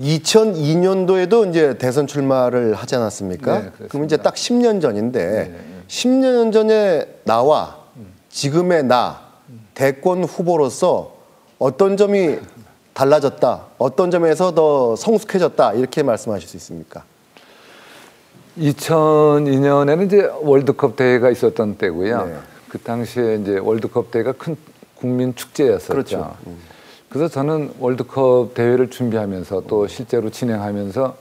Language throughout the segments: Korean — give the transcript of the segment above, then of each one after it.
2002년도에도 이제 대선 출마를 하지 않았습니까? 네, 그럼 이제 딱 10년 전인데 10년 전에 나와 지금의 나 대권 후보로서 어떤 점이 달라졌다, 어떤 점에서 더 성숙해졌다 이렇게 말씀하실 수 있습니까? 2002년에는 이제 월드컵 대회가 있었던 때고요. 네. 그 당시에 이제 월드컵 대회가 큰 국민 축제였었죠. 그렇죠. 그래서 저는 월드컵 대회를 준비하면서 또 실제로 진행하면서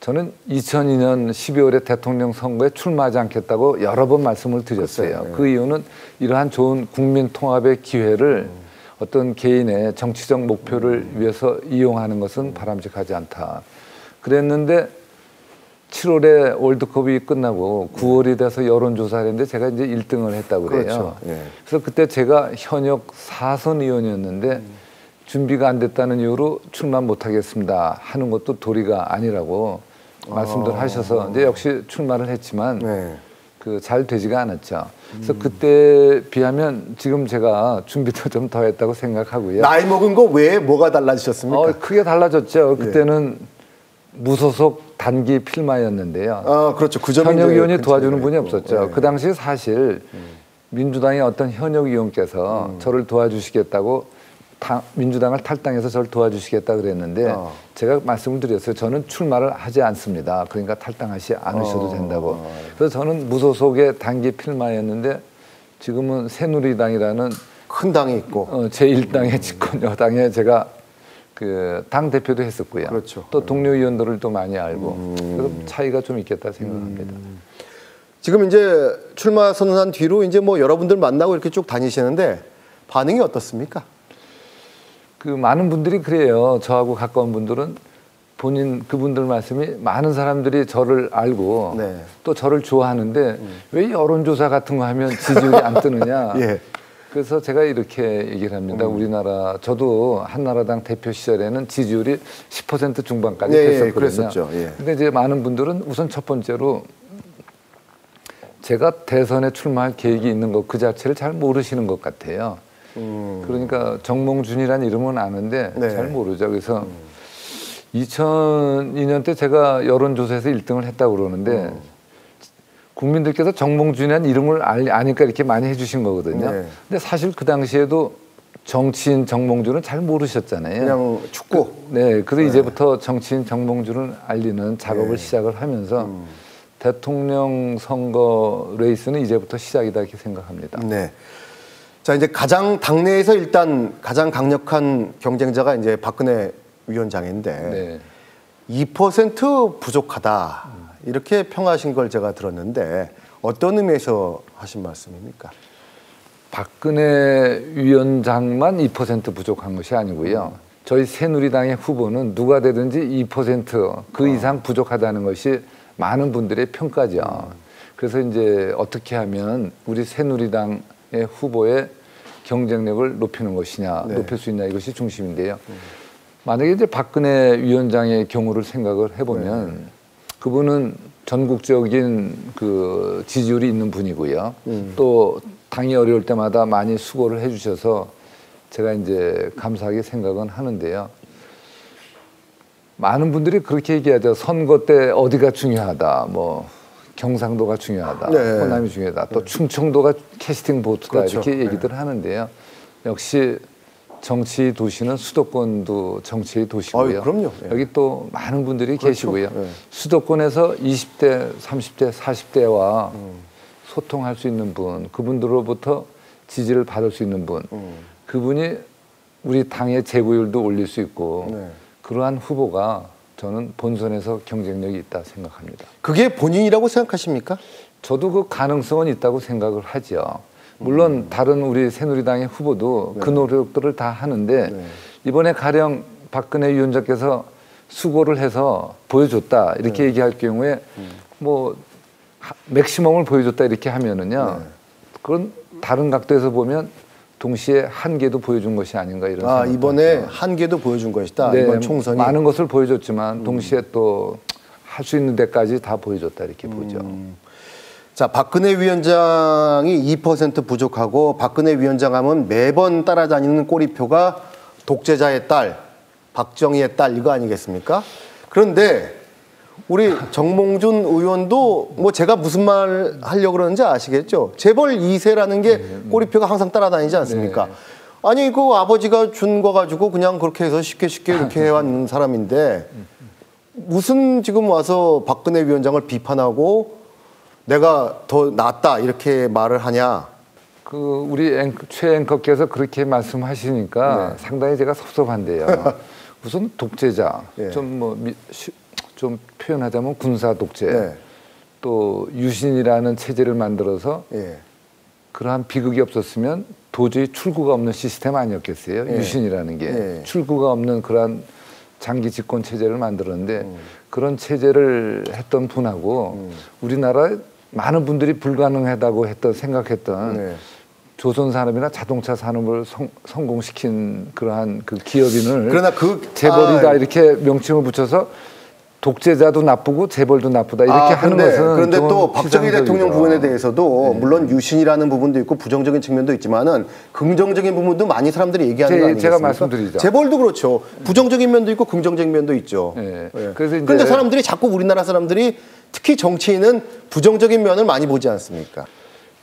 저는 2002년 12월에 대통령 선거에 출마하지 않겠다고 여러 번 말씀을 드렸어요. 네. 그 이유는 이러한 좋은 국민 통합의 기회를 어떤 개인의 정치적 목표를 위해서 이용하는 것은 바람직하지 않다. 그랬는데 7월에 월드컵이 끝나고 9월이 돼서 여론조사를 했는데 제가 이제 1등을 했다고 그래요. 그렇죠. 네. 그래서 그때 제가 현역 4선 의원이었는데 준비가 안 됐다는 이유로 출마 못하겠습니다 하는 것도 도리가 아니라고 말씀들 하셔서 이제 역시 출마를 했지만 네. 그 잘 되지가 않았죠. 그래서 그때 비하면 지금 제가 준비도 좀 더 했다고 생각하고요. 나이 먹은 거 외에 뭐가 달라지셨습니까? 크게 달라졌죠. 그때는 무소속 단기 필마였는데요. 아, 그렇죠. 그 점이 현역 이제 의원이 큰 도와주는 차이가 분이 있고. 없었죠. 네. 그 당시 사실 민주당의 어떤 현역 의원께서 저를 도와주시겠다고 민주당을 탈당해서 저를 도와주시겠다 그랬는데 제가 말씀을 드렸어요. 저는 출마를 하지 않습니다. 그러니까 탈당하지 않으셔도 된다고. 그래서 저는 무소속의 단기 필마였는데 지금은 새누리당이라는 큰 당이 있고. 제1당의 집권 여당에 제가 그 당 대표도 했었고요. 그렇죠. 또 동료 의원들을 또 많이 알고 그래서 차이가 좀 있겠다 생각합니다. 지금 이제 출마 선언한 뒤로 이제 뭐 여러분들 만나고 이렇게 쭉 다니시는데 반응이 어떻습니까? 그 많은 분들이 그래요. 저하고 가까운 분들은 그분들 말씀이 많은 사람들이 저를 알고 네. 또 저를 좋아하는데 왜 여론조사 같은 거 하면 지지율이 안 뜨느냐. 예. 그래서 제가 이렇게 얘기를 합니다. 우리나라 저도 한나라당 대표 시절에는 지지율이 10% 중반까지 됐었거든요. 그랬었죠. 예. 근데 이제 많은 분들은 우선 첫 번째로 제가 대선에 출마할 계획이 있는 것 그 자체를 잘 모르시는 것 같아요. 그러니까 정몽준이라는 이름은 아는데 네. 잘 모르죠. 그래서 2002년 때 제가 여론조사에서 1등을 했다고 그러는데 국민들께서 정몽준이라는 이름을 아니까 이렇게 많이 해주신 거거든요. 네. 근데 사실 그 당시에도 정치인 정몽준은 잘 모르셨잖아요. 그냥 축구. 네, 그래서 이제부터 정치인 정몽준을 알리는 작업을 시작을 하면서 대통령 선거 레이스는 이제부터 시작이다 이렇게 생각합니다. 네. 자, 이제 당내에서 일단 가장 강력한 경쟁자가 이제 박근혜 위원장인데 네. 2% 부족하다 이렇게 평하신 걸 제가 들었는데 어떤 의미에서 하신 말씀입니까? 박근혜 위원장만 2% 부족한 것이 아니고요. 저희 새누리당의 후보는 누가 되든지 2% 이상 부족하다는 것이 많은 분들의 평가죠. 그래서 이제 어떻게 하면 우리 새누리당의 후보의 경쟁력을 높이는 것이냐, 높일 수 있냐 이것이 중심인데요. 만약에 이제 박근혜 위원장의 경우를 생각을 해보면 그분은 전국적인 그 지지율이 있는 분이고요. 또 당이 어려울 때마다 많이 수고를 해주셔서 제가 이제 감사하게 생각은 하는데요. 많은 분들이 그렇게 얘기하죠. 선거 때 어디가 중요하다. 뭐 경상도가 중요하다. 네. 호남이 중요하다. 또 충청도가 캐스팅 보트다. 그렇죠. 이렇게 얘기들 하는데요. 역시 정치 도시는 수도권도 정치의 도시고요. 그럼요. 예. 여기 또 많은 분들이 그렇죠. 계시고요. 예. 수도권에서 20대, 30대, 40대와 소통할 수 있는 분, 그분들로부터 지지를 받을 수 있는 분, 그분이 우리 당의 재고율도 올릴 수 있고 그러한 후보가 저는 본선에서 경쟁력이 있다 생각합니다. 그게 본인이라고 생각하십니까? 저도 그 가능성은 있다고 생각을 하죠. 물론 다른 우리 새누리당의 후보도 그 노력들을 다 하는데 이번에 가령 박근혜 위원장께서 수고를 해서 보여줬다 이렇게 얘기할 경우에 뭐 맥시멈을 보여줬다 이렇게 하면은요 그건 다른 각도에서 보면 동시에 한계도 보여준 것이 아닌가 이런 생각이 이번에 한계도 보여준 것이다. 네, 이번 총선이 많은 것을 보여줬지만 동시에 또 할 수 있는 데까지 다 보여줬다 이렇게 보죠. 자, 박근혜 위원장이 2% 부족하고 박근혜 위원장 하면 매번 따라다니는 꼬리표가 독재자의 딸 박정희의 딸 이거 아니겠습니까? 그런데 우리 정몽준 의원도 뭐 제가 무슨 말 하려고 그러는지 아시겠죠? 재벌 2세라는 게 꼬리표가 항상 따라다니지 않습니까? 아니 그 아버지가 준 거 가지고 그냥 그렇게 해서 쉽게 이렇게 해왔는 사람인데 무슨 지금 와서 박근혜 위원장을 비판하고 내가 더 낫다 이렇게 말을 하냐? 그 우리 최 앵커께서 그렇게 말씀하시니까 상당히 제가 섭섭한데요. 무슨 독재자, 좀 표현하자면 군사 독재, 또 유신이라는 체제를 만들어서 그러한 비극이 없었으면 도저히 출구가 없는 시스템 아니었겠어요? 유신이라는 게 출구가 없는 그러한 장기 집권 체제를 만들었는데 그런 체제를 했던 분하고 우리나라 많은 분들이 불가능하다고 생각했던 조선 산업이나 자동차 산업을 성공시킨 그러한 그 기업인을 그러나 그 재벌이다 이렇게 명칭을 붙여서 독재자도 나쁘고 재벌도 나쁘다 이렇게 하는 것은 그런데 또 박정희 피상적이죠. 대통령 부분에 대해서도 물론 유신이라는 부분도 있고 부정적인 측면도 있지만은 긍정적인 부분도 많이 사람들이 얘기하는 거 아니겠습니까? 제가 말씀드리죠. 재벌도 그렇죠. 부정적인 면도 있고 긍정적인 면도 있죠. 그래서 그런데 사람들이 자꾸 우리나라 사람들이 특히 정치인은 부정적인 면을 많이 보지 않습니까?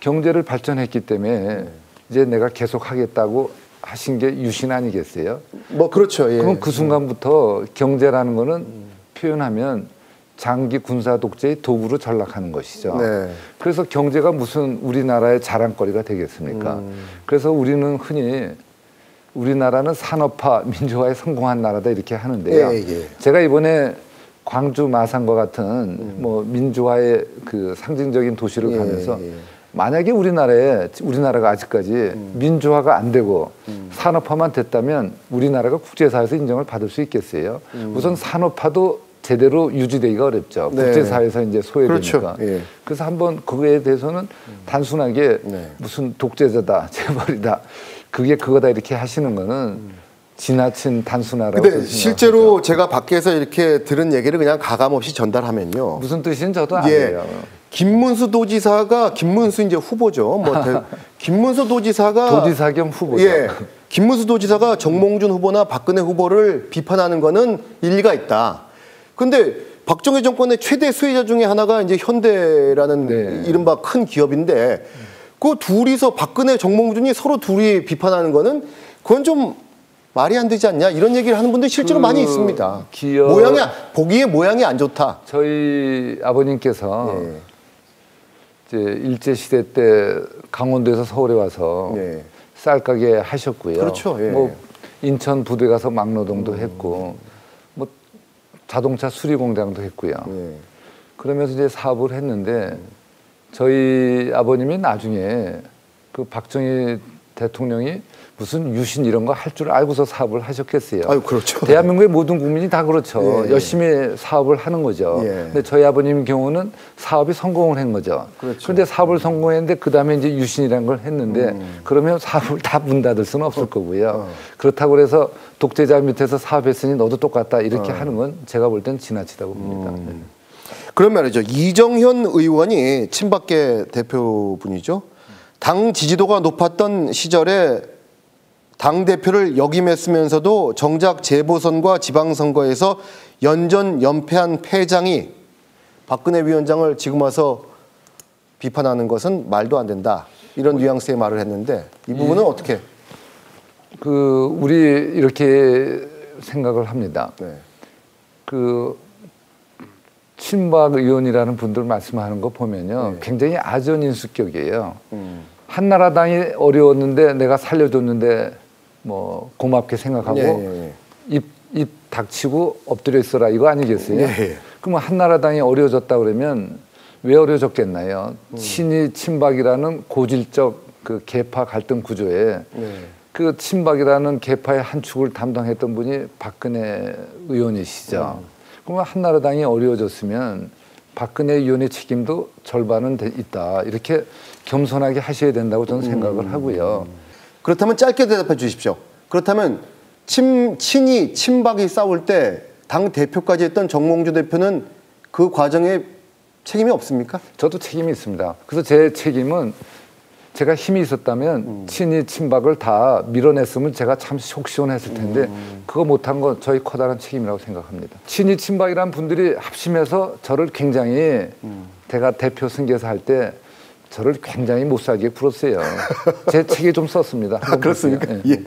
경제를 발전했기 때문에 이제 내가 계속 하겠다고 하신 게 유신 아니겠어요? 뭐 그렇죠. 그럼 그 순간부터 경제라는 거는 표현하면 장기 군사 독재의 도구로 전락하는 것이죠. 그래서 경제가 무슨 우리나라의 자랑거리가 되겠습니까? 그래서 우리는 흔히 우리나라는 산업화, 민주화에 성공한 나라다 이렇게 하는데요. 제가 이번에 광주 마산과 같은 뭐 민주화의 그 상징적인 도시를 가면서 만약에 우리나라가 아직까지 민주화가 안 되고 산업화만 됐다면 우리나라가 국제사회에서 인정을 받을 수 있겠어요? 우선 산업화도 제대로 유지되기가 어렵죠. 국제사회에서 이제 소외되니까. 그렇죠. 그래서 한번 그거에 대해서는 단순하게 무슨 독재자다, 재벌이다, 그게 그거다 이렇게 하시는 거는 지나친 단순하라고. 근데 실제로 제가 밖에서 이렇게 들은 얘기를 그냥 가감없이 전달하면요. 무슨 뜻인지 저도 알아요. 김문수 도지사가 김문수 이제 후보죠. 김문수 도지사가 도지사 겸 후보죠. 김문수 도지사가 정몽준 후보나 박근혜 후보를 비판하는 거는 일리가 있다. 근데 박정희 정권의 최대 수혜자 중에 하나가 이제 현대라는 이른바 큰 기업인데 그 둘이서 박근혜, 정몽준이 서로 둘이 비판하는 거는 그건 좀 말이 안 되지 않냐 이런 얘기를 하는 분들이 실제로 많이 있습니다. 보기에 모양이 안 좋다. 저희 아버님께서 이제 일제 시대 때 강원도에서 서울에 와서 쌀가게 하셨고요. 그렇죠. 뭐 인천 부대 가서 막노동도 했고 뭐 자동차 수리 공장도 했고요. 그러면서 이제 사업을 했는데 저희 아버님이 나중에 그 박정희 대통령이 무슨 유신 이런 거 할 줄 알고서 사업을 하셨겠어요. 아유, 그렇죠. 대한민국의 모든 국민이 다 그렇죠. 열심히 사업을 하는 거죠. 근데 저희 아버님 경우는 사업이 성공을 한 거죠. 그런데 사업을 성공했는데 그 다음에 이제 유신이라는 걸 했는데 그러면 사업을 다 문 닫을 수는 없을 거고요. 그렇다고 해서 독재자 밑에서 사업했으니 너도 똑같다 이렇게 하는 건 제가 볼 땐 지나치다고 봅니다. 그런 말이죠. 이정현 의원이 친박계 대표분이죠. 당 지지도가 높았던 시절에 당대표를 역임했으면서도 정작 재보선과 지방선거에서 연전 연패한 패장이 박근혜 위원장을 지금 와서 비판하는 것은 말도 안 된다. 이런 뉘앙스의 말을 했는데 이 부분은 어떻게? 우리 이렇게 생각을 합니다. 그 친박 의원이라는 분들 말씀하는 거 보면요. 굉장히 아전인수격이에요. 한나라당이 어려웠는데 내가 살려줬는데 뭐 고맙게 생각하고 입 닥치고 엎드려 있어라 이거 아니겠어요? 그러면 한나라당이 어려워졌다 그러면 왜 어려워졌겠나요? 친이 친박이라는 고질적 그 계파 갈등 구조에 그 친박이라는 계파의 한 축을 담당했던 분이 박근혜 의원이시죠. 그러면 한나라당이 어려워졌으면 박근혜 의원의 책임도 절반은 있다. 이렇게 겸손하게 하셔야 된다고 저는 생각을 하고요. 그렇다면 짧게 대답해 주십시오. 그렇다면 친이 친박이 싸울 때 당 대표까지 했던 정몽주 대표는 그 과정에 책임이 없습니까? 저도 책임이 있습니다. 그래서 제 책임은 제가 힘이 있었다면 친이 친박을 다 밀어냈으면 제가 참 속 시원했을 텐데 그거 못한 건 저희 커다란 책임이라고 생각합니다. 친이 친박이란 분들이 합심해서 저를 굉장히 제가 대표 승계사 할 때 저를 굉장히 못 살게 굴었어요. 제 책에 좀 썼습니다. 그렇습니까? 예. 예.